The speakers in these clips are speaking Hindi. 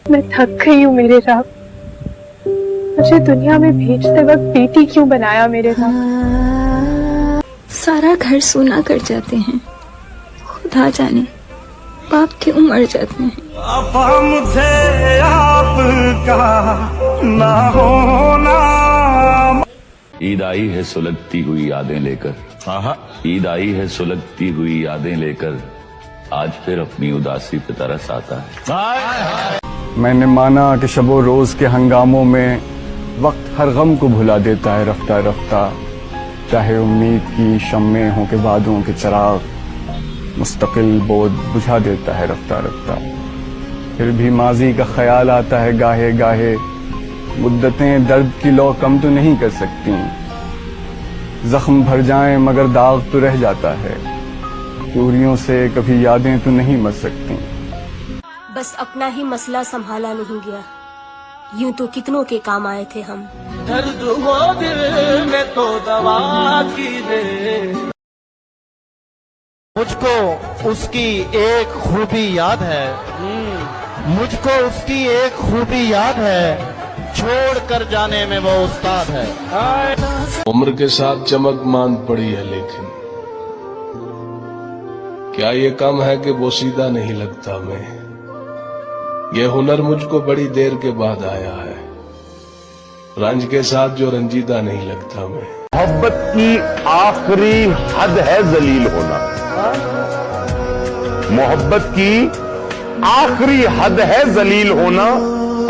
मैं थक गई हूँ मेरे रब। मुझे दुनिया में भेजते वक्त बेटी क्यों बनाया मेरे रब? सारा घर सूना कर जाते हैं, खुदा जाने बाप क्यों मर जाते हैं। पापा मुझे आपका ना होना। ईद आई है सुलगती हुई यादें लेकर, ईद आई है सुलगती हुई यादें लेकर, आज फिर अपनी उदासी पे तरस आता है। मैंने माना कि शबो रोज के हंगामों में वक्त हर गम को भुला देता है रफ्ता रफ्ता, चाहे उम्मीद की शम्में हों के वादों के चिराग, मुस्तकिल बोझ बुझा देता है रफ्ता रफ्ता। फिर भी माजी का ख्याल आता है गाहे गाहे, मुद्दतें दर्द की लौ कम तो नहीं कर सकती, जख्म भर जाएं मगर दाग तो रह जाता है, चोरियों से कभी यादें तो नहीं मर सकती। बस अपना ही मसला संभाला नहीं गया, यूं तो कितनों के काम आए थे हम। दर्द हो दिल में तो दवा की दे। मुझको उसकी एक खूबी याद है, मुझको उसकी एक खूबी याद है, छोड़ कर जाने में वो उस्ताद है। उम्र के साथ चमक मान पड़ी है, लेकिन क्या ये कम है कि बोसीदा नहीं लगता मैं। ये हुनर मुझको बड़ी देर के बाद आया है, रंज के साथ जो रंजीदा नहीं लगता मैं। मोहब्बत की आखिरी हद है जलील होना, मोहब्बत की आखिरी हद है जलील होना,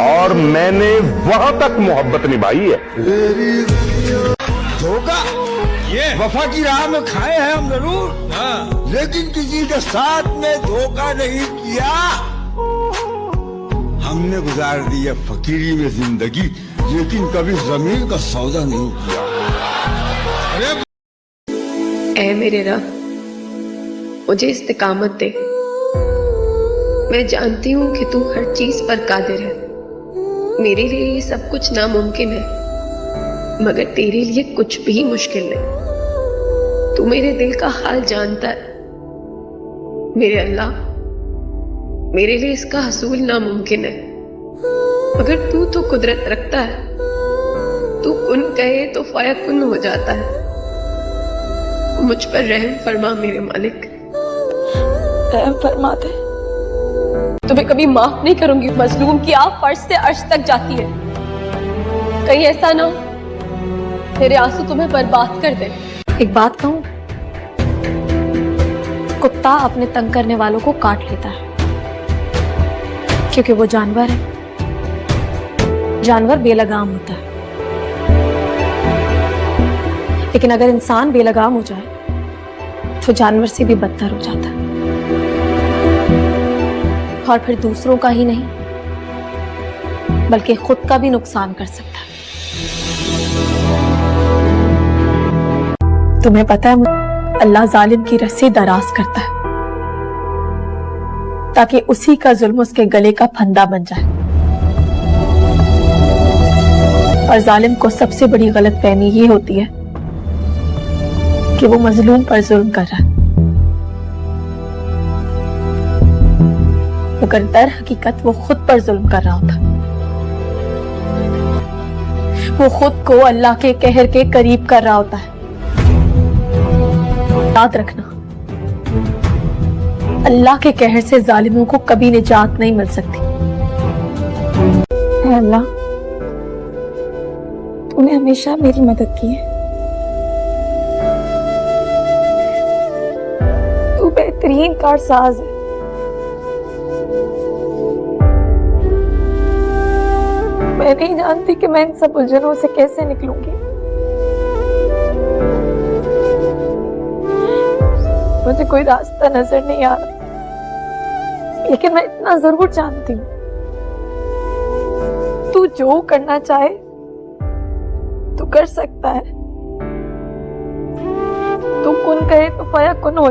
और मैंने वहां तक मोहब्बत निभाई है। धोखा ये वफा की राह में खाए हैं हम जरूर, लेकिन किसी के साथ में धोखा नहीं किया। हमने गुजार दी है फकीरी में जिंदगी, लेकिन कभी जमीन का सौदा नहीं किया। ऐ मेरे रब, मुझे इस्तिकामत दे। मैं जानती हूँ कि तू हर चीज पर कादिर है। मेरे लिए ये सब कुछ नामुमकिन है, मगर तेरे लिए कुछ भी मुश्किल नहीं। तू मेरे दिल का हाल जानता है मेरे अल्लाह। मेरे लिए इसका हसूल नामुमकिन है, मगर तू तो कुदरत रखता है। तू कुन कहे तो फयकुन हो जाता है। मुझ पर रहम फरमा मेरे मालिक, रहम फरमा दे। तुम्हें कभी माफ नहीं करूंगी। मजलूम की आग फर्श से अर्श तक जाती है। कहीं ऐसा ना हो तेरे आंसू तुम्हें बर्बाद कर दे। एक बात कहूं, कुत्ता अपने तंग करने वालों को काट लेता है, क्योंकि वो जानवर है। जानवर बेलगाम होता है, लेकिन अगर इंसान बेलगाम हो जाए तो जानवर से भी बदतर हो जाता है, और फिर दूसरों का ही नहीं बल्कि खुद का भी नुकसान कर सकता है। तुम्हें पता है, अल्लाह जालिम की रस्सी दराज करता है ताकि उसी का जुल्म उसके गले का फंदा बन जाए। और जालिम को सबसे बड़ी गलतफहमी ये होती है कि वो मजलूम पर जुल्म कर रहा है, मगर दर हकीकत वो खुद पर जुल्म कर रहा होता। वो खुद को अल्लाह के कहर के करीब कर रहा होता है। याद रखना, अल्लाह के कहर से जालिमों को कभी निजात नहीं मिल सकती। अल्लाह, तूने हमेशा मेरी मदद की है। तू बेहतरीन कारसाज है। मैं नहीं जानती कि मैं इन सब उलझनों से कैसे निकलूंगी। मुझे कोई रास्ता नजर नहीं आ रहा, लेकिन मैं इतना जरूर जानती हूँ, तू जो करना चाहे तू कर सकता है। तू कुन कहे तो फया कुन हो।